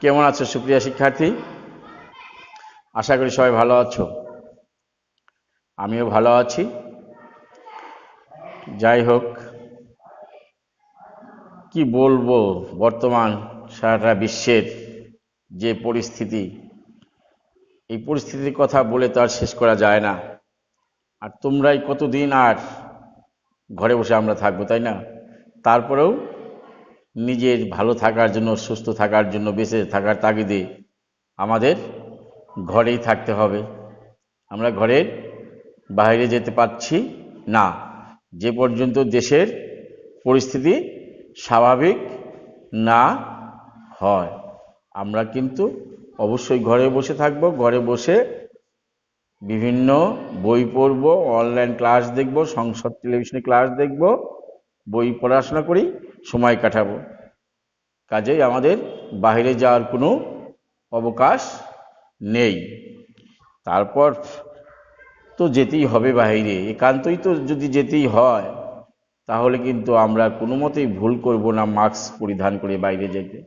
কেমন আছো সুপ্রিয় শিক্ষার্থী? আশা করি সবাই ভালো আছো। আমিও ভালো আছি। যাই হোক, কি বলবো, বর্তমান সারাটা বিশ্বের যে পরিস্থিতি, এই পরিস্থিতির কথা বলে তো আর শেষ করা যায় না। আর তোমরাই কতদিন আর ঘরে বসে আমরা থাকবো, তাই না? তারপরেও নিজের ভালো থাকার জন্য, সুস্থ থাকার জন্য, বেঁচে থাকার তাগিদে আমাদের ঘরেই থাকতে হবে। আমরা ঘরের বাইরে যেতে পারছি না যে পর্যন্ত দেশের পরিস্থিতি স্বাভাবিক না হয়। আমরা কিন্তু অবশ্যই ঘরে বসে থাকব, ঘরে বসে বিভিন্ন বই পড়ব, অনলাইন ক্লাস দেখব, সংসদ টেলিভিশনে ক্লাস দেখব, বই পড়াশোনা করি, সময় কাটাবো। কাজেই আমাদের বাইরে যাওয়ার কোনো অবকাশ নেই। তারপর তো যেতেই হবে বাইরে, একান্তই তো যদি যেতেই হয়, তাহলে কিন্তু আমরা কোনো মতেই ভুল করব না মাস্ক পরিধান করে বাইরে যেতে।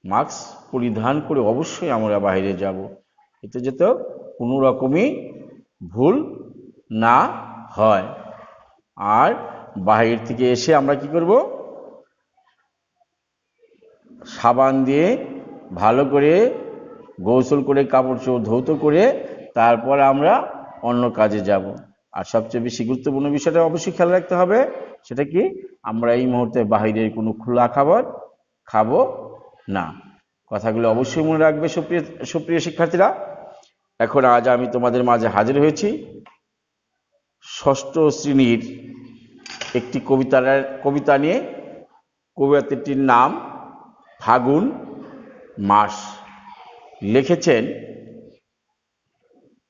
মাস্ক পরিধান করে অবশ্যই আমরা বাইরে যাব, এতে যেতে কোনো রকমই ভুল না হয়। আর বাইরে থেকে এসে আমরা কি করব? সাবান দিয়ে ভালো করে গোসল করে, কাপড় চোপড় ধৌত করে তারপর আমরা অন্য কাজে যাব। আর সবচেয়ে বেশি গুরুত্বপূর্ণ বিষয়টা অবশ্যই খেয়াল রাখতে হবে, সেটা কি? আমরা এই মুহূর্তে বাহিরের কোনো খোলা খাবার খাবো না। কথাগুলো অবশ্যই মনে রাখবে সুপ্রিয় শিক্ষার্থীরা। এখন আজ আমি তোমাদের মাঝে হাজির হয়েছি ষষ্ঠ শ্রেণীর একটি কবিতা নিয়ে। কবিতাটির নাম ফাগুন মাস। লিখেছেন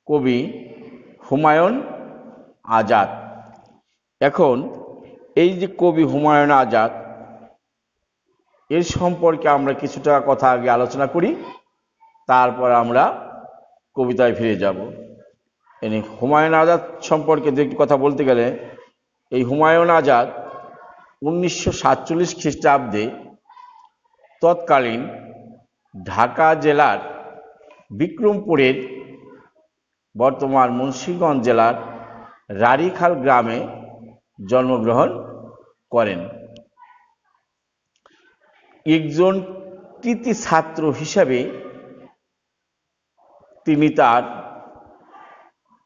কবি হুমায়ুন আজাদ। এখন এই যে কবি হুমায়ুন আজাদ, এর সম্পর্কে আমরা কিছুটা কথা আগে আলোচনা করি, তারপর আমরা কবিতায় ফিরে যাব। হুমায়ুন আজাদ সম্পর্কে দু একটি কথা বলতে গেলে, এই হুমায়ুন আজাদ 1947 খ্রিস্টাব্দে তৎকালীন ঢাকা জেলার বিক্রমপুরের, বর্তমান মুন্সিগঞ্জ জেলার রাড়ীখাল গ্রামে জন্মগ্রহণ করেন। একজন কৃতি ছাত্র হিসাবে তিনি তার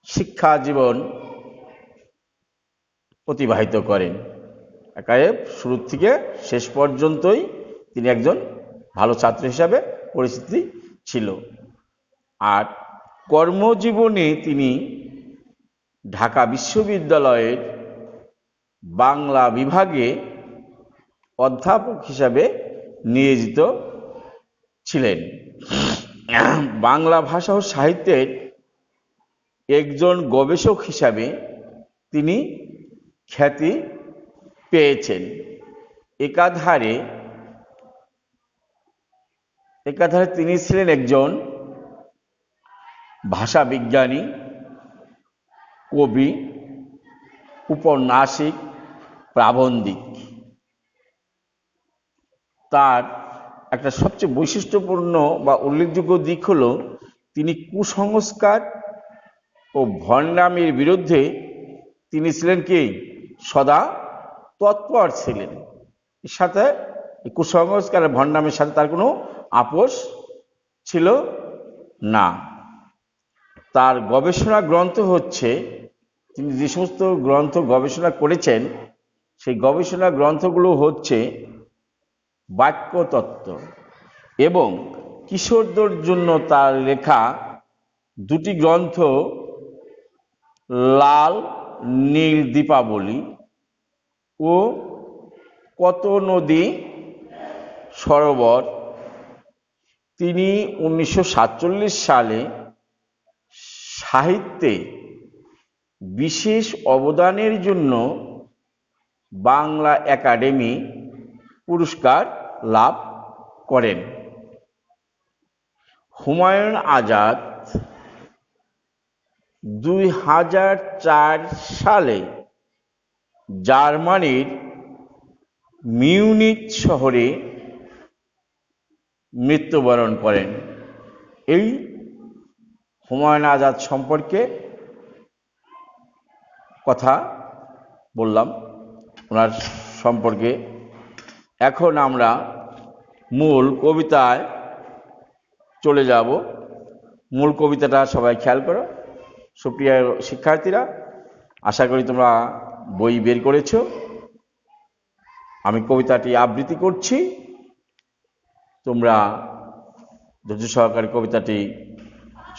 শিক্ষা জীবন অতিবাহিত করেন। একেবারে শুরু থেকে শেষ পর্যন্তই তিনি একজন ভালো ছাত্র হিসাবে পরিচিতি ছিল। আর কর্মজীবনে তিনি ঢাকা বিশ্ববিদ্যালয়ের বাংলা বিভাগে অধ্যাপক হিসাবে নিয়োজিত ছিলেন। বাংলা ভাষা ও সাহিত্যের একজন গবেষক হিসাবে তিনি খ্যাতি পেয়েছেন। একাধারে তিনি ছিলেন একজন ভাষা বিজ্ঞানী, কবি, উপন্যাসিক, প্রাবন্ধিক। তার একটা সবচেয়ে বৈশিষ্ট্যপূর্ণ বা উল্লেখযোগ্য দিক হলো তিনি কুসংস্কার ও ভণ্ডামির বিরুদ্ধে তিনি ছিলেন কি? সদা তৎপর ছিলেন। এর সাথে কুসংস্কার ভণ্ডামির সাথে তার কোনো আপোষ ছিল না। তার গবেষণা গ্রন্থ হচ্ছে, তিনি যে সমস্ত গ্রন্থ গবেষণা করেছেন, সেই গবেষণা গ্রন্থগুলো হচ্ছে বাক্যতত্ত্ব এবং কিশোরদের জন্য তার লেখা দুটি গ্রন্থ, লাল নীল দীপাবলি ও কত নদী সরোবর। তিনি 1947 সালে সাহিত্যে বিশেষ অবদানের জন্য বাংলা একাডেমি পুরস্কার লাভ করেন। হুমায়ুন আজাদ 2004 সালে জার্মানির মিউনিখ শহরে মৃত্যুবরণ করেন। এই হুমায়ুন আজাদ সম্পর্কে কথা বললাম, ওনার সম্পর্কে। এখন আমরা মূল কবিতায় চলে যাব। মূল কবিতাটা সবাই খেয়াল করো, সুপ্রিয় শিক্ষার্থীরা। আশা করি তোমরা বই বের করেছো। আমি কবিতাটি আবৃত্তি করছি, তোমরা ধৈর্য সহকারে কবিতাটি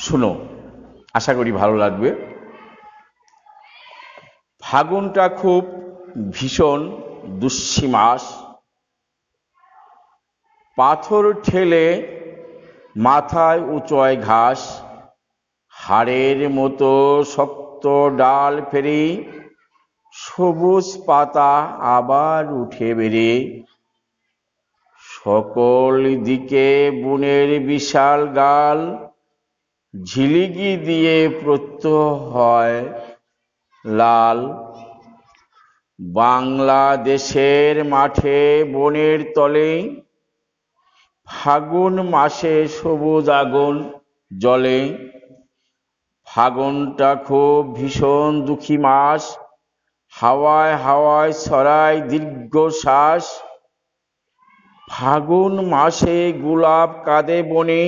শুনো, আশা করি ভালো লাগবে। ফাগুনটা খুব ভীষণ দুঃস্বী মাস, পাথর ঠেলে মাথায় উঁচয় ঘাস, হাড়ের মতো শক্ত ডাল ফেরে সবুজ পাতা আবার উঠে বেড়ে, সকল দিকে বনের বিশাল গাল, ঝিলিগি দিয়ে প্রত্যহ হয় লাল। বাংলাদেশের মাঠে বনের তলে ফাগুন মাসে সবুজ আগুন জ্বলে। ফাগুনটা খুব ভীষণ দুঃখী মাস, হাওয়ায় হাওয়ায় ছড়ায় দীর্ঘশ্বাস। ফাগুন মাসে গোলাপ কাঁদে বনে,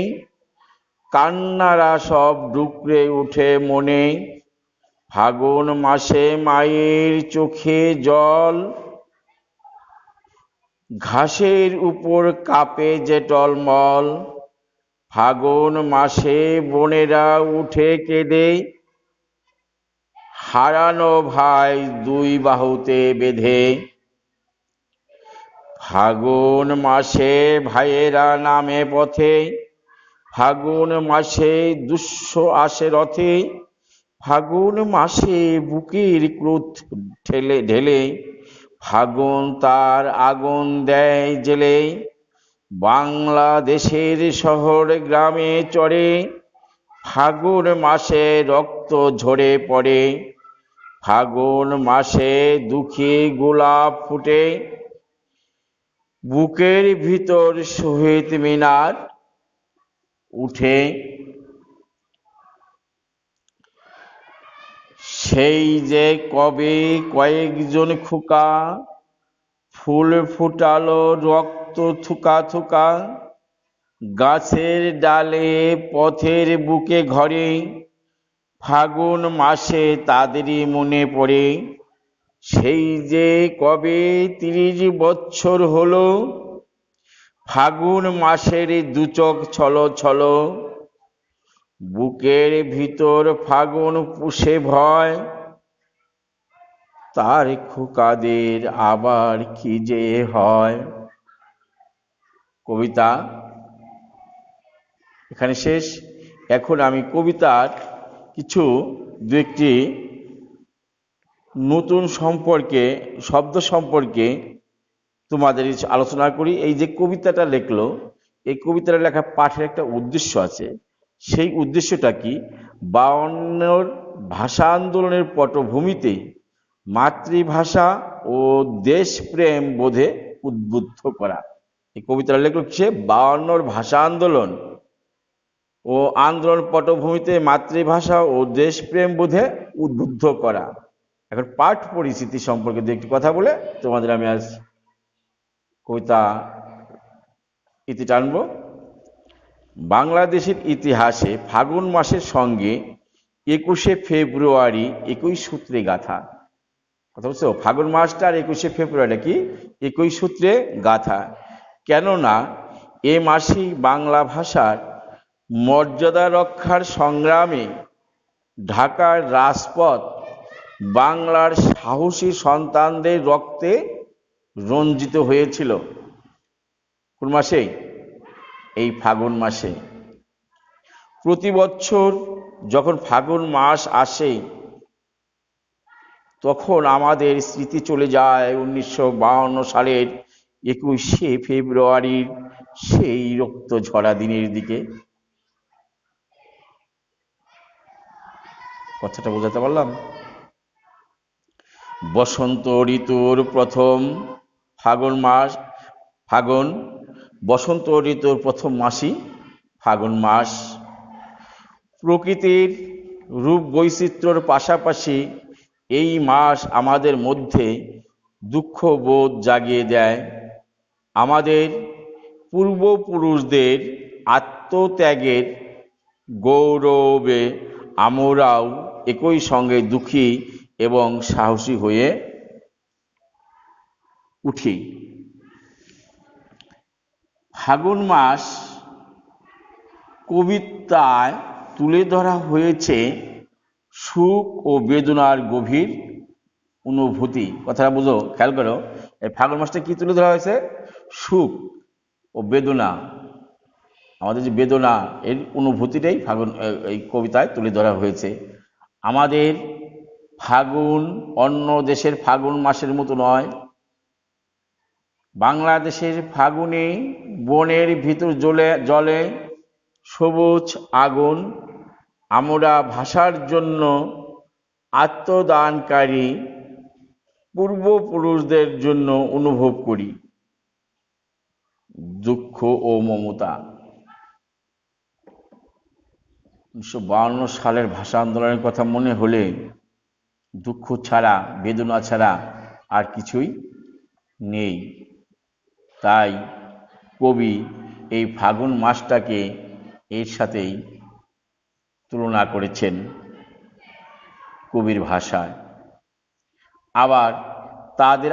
কান্নারা সব ডুকরে উঠে মনে। ফাগুন মাসে মায়ের চোখে জল, ঘাসের উপর কাঁপে যে টলমল। ফাগুন মাসে বোনেরা উঠে কেঁদে, হারানো ভাই দুই বাহুতে বেঁধে। ফাগুন মাসে ভাইয়েরা নামে পথে, ফাগুন মাসে দুঃস্ব আসে রথে। ফাগুন মাসে বুকের ক্রোধ ঢেলে ঢেলে, ফাগুন তার আগুন দেয় জেলে। বাংলাদেশের শহর গ্রামে চড়ে, ফাগুন মাসে রক্ত ঝরে পড়ে। ফাগুন মাসে দুঃখী গোলাপ ফুটে, বুকের ভিতর শহীদ মিনার উঠে। সেই যে কবে কয়েকজন খোকা, ফুল ফুটালো রক্ত থুকা থুকা। গাছের ডালে পথের বুকে ঘরে, ফাগুন মাসে তাদেরই মনে পড়ে। সেই যে কবে ৩০ বছর হলো, ফাগুন মাসের দুচোখ ছলো ছলো। বুকের ভিতর ফাগুন পুষে ভয়, তার খোকাদের আবার কি যে হয়। কবিতা এখানে শেষ। এখন আমি কবিতার কিছু দু একটি নতুন সম্পর্কে, শব্দ সম্পর্কে তোমাদের আলোচনা করি। এই যে কবিতাটা লেখলো, এই কবিতাটা লেখা পাঠের একটা উদ্দেশ্য আছে। সেই উদ্দেশ্যটা কি? 52 ভাষা আন্দোলনের পটভূমিতে মাতৃভাষা ও দেশপ্রেম বোধে উদ্বুদ্ধ করা। এই কবিতাটা লেখলো সে 52 ভাষা আন্দোলন ও আন্দোলন পটভূমিতে মাতৃভাষা ও দেশপ্রেম বোধে উদ্বুদ্ধ করা। এখন পাঠ পরিস্থিতি সম্পর্কে দু একটি কথা বলে তোমাদের আমি আজ কবিতা ইতি টানব। বাংলাদেশের ইতিহাসে ফাগুন মাসের সঙ্গে 21শে ফেব্রুয়ারি একই সূত্রে গাথা। কথা বলছো, ফাগুন মাসটা আর 21শে ফেব্রুয়ারি কি একই সূত্রে গাথা। কেননা এ মাসেই বাংলা ভাষার মর্যাদা রক্ষার সংগ্রামে ঢাকার রাজপথ বাংলার সাহসী সন্তানদের রক্তে রঞ্জিত হয়েছিল। কোন মাসে? এই ফাগুন মাসে। প্রতি বছর যখন ফাগুন মাস আসে, তখন আমাদের স্মৃতি চলে যায় 1952 সালের 21শে ফেব্রুয়ারির সেই রক্ত ঝরা দিনের দিকে। কথাটা বোঝাতে পারলাম? বসন্ত ঋতুর প্রথম ফাগুন মাস, ফাগুন বসন্ত ঋতুর প্রথম মাসই ফাগুন মাস। প্রকৃতির রূপ বৈচিত্র্যের পাশাপাশি এই মাস আমাদের মধ্যে দুঃখবোধ জাগিয়ে দেয়। আমাদের পূর্বপুরুষদের আত্মত্যাগের গৌরবে আমরাও একই সঙ্গে দুঃখী এবং সাহসী হয়ে উঠি। ফাগুন মাস কবিতায় তুলে ধরা হয়েছে সুখ ও বেদনার গভীর অনুভূতি। কথাটা বুঝো, খেয়াল করো, এই ফাগুন মাসটা কি তুলে ধরা হয়েছে? সুখ ও বেদনা, আমাদের যে বেদনা এর অনুভূতিটাই ফাগুন এই কবিতায় তুলে ধরা হয়েছে। আমাদের ফাগুন অন্য দেশের ফাগুন মাসের মতো নয়। বাংলাদেশের ফাগুনে বনের ভিতর জ্বলে সবুজ আগুন। আমরা ভাষার জন্য আত্মদানকারী পূর্বপুরুষদের জন্য অনুভব করি দুঃখ ও মমতা। 1952 সালের ভাষা আন্দোলনের কথা মনে হলে দুঃখ ছাড়া, বেদনা ছাড়া আর কিছুই নেই। তাই কবি এই ফাগুন মাসটাকে এর সাথেই তুলনা করেছেন কবির ভাষায়। আবার তাদের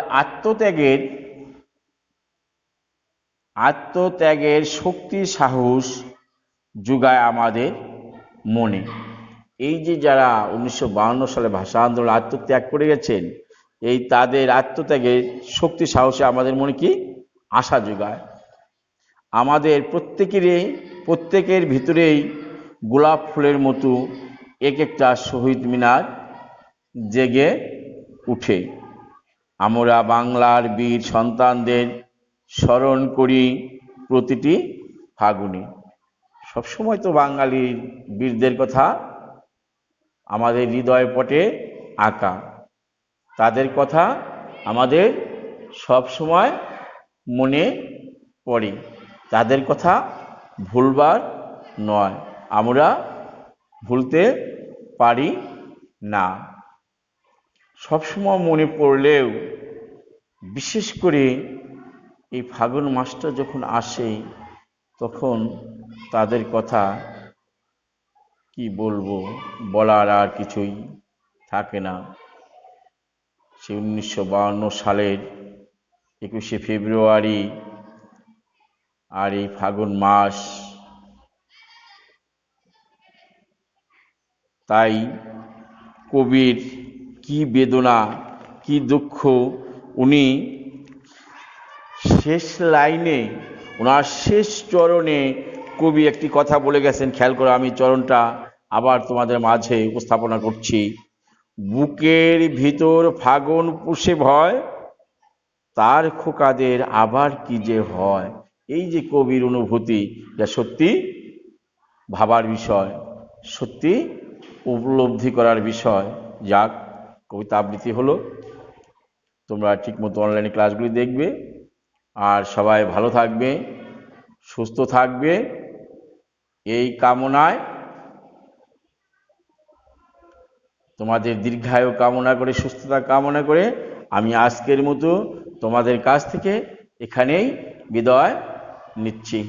আত্মত্যাগের শক্তি সাহস যোগায় আমাদের মনে। এই যে যারা 1952 সালে ভাষা আন্দোলন আত্মত্যাগ করে গেছেন, এই তাদের আত্মত্যাগের শক্তি সাহসে আমাদের মনে কি আশা যোগায়। আমাদের প্রত্যেকের ভিতরেই গোলাপ ফুলের মতো এক একটা শহীদ মিনার জেগে উঠে। আমরা বাংলার বীর সন্তানদের স্মরণ করি প্রতিটি ফাগুনে। সবসময় তো বাঙালির বীরদের কথা আমাদের হৃদয় পটে আঁকা, তাদের কথা আমাদের সবসময় মনে পড়ে। তাদের কথা ভুলবার নয়, আমরা ভুলতে পারি না। সবসময় মনে পড়লেও বিশেষ করে এই ফাগুন মাসটা যখন আসে তখন তাদের কথা কি বলবো, বলার আর কিছুই থাকে না। সে 1952 সালের 21শে ফেব্রুয়ারি আর এই ফাগুন মাস। তাই কবির কি বেদনা, কি দুঃখ, উনি শেষ লাইনে, ওনার শেষ চরণে কবি একটি কথা বলে গেছেন। খেয়াল করে আমি চরণটা আবার তোমাদের মাঝে উপস্থাপনা করছি। বুকের ভিতর ফাগুন পুষে ভয়, তার খোকাদের আবার কি যে হয়। এই যে কবির অনুভূতি, যা সত্যি ভাবার বিষয়, সত্যি উপলব্ধি করার বিষয়। যাক, কবিতা আবৃত্তি হলো। তোমরা ঠিকমতো অনলাইনে ক্লাসগুলি দেখবে, আর সবাই ভালো থাকবে, সুস্থ থাকবে, এই কামনায় তোমাদের দীর্ঘায়ু কামনা করে, সুস্থতা কামনা করে আমি আজকের মতো তোমাদের কাছ থেকে এখানেই বিদায় নিচ্ছি।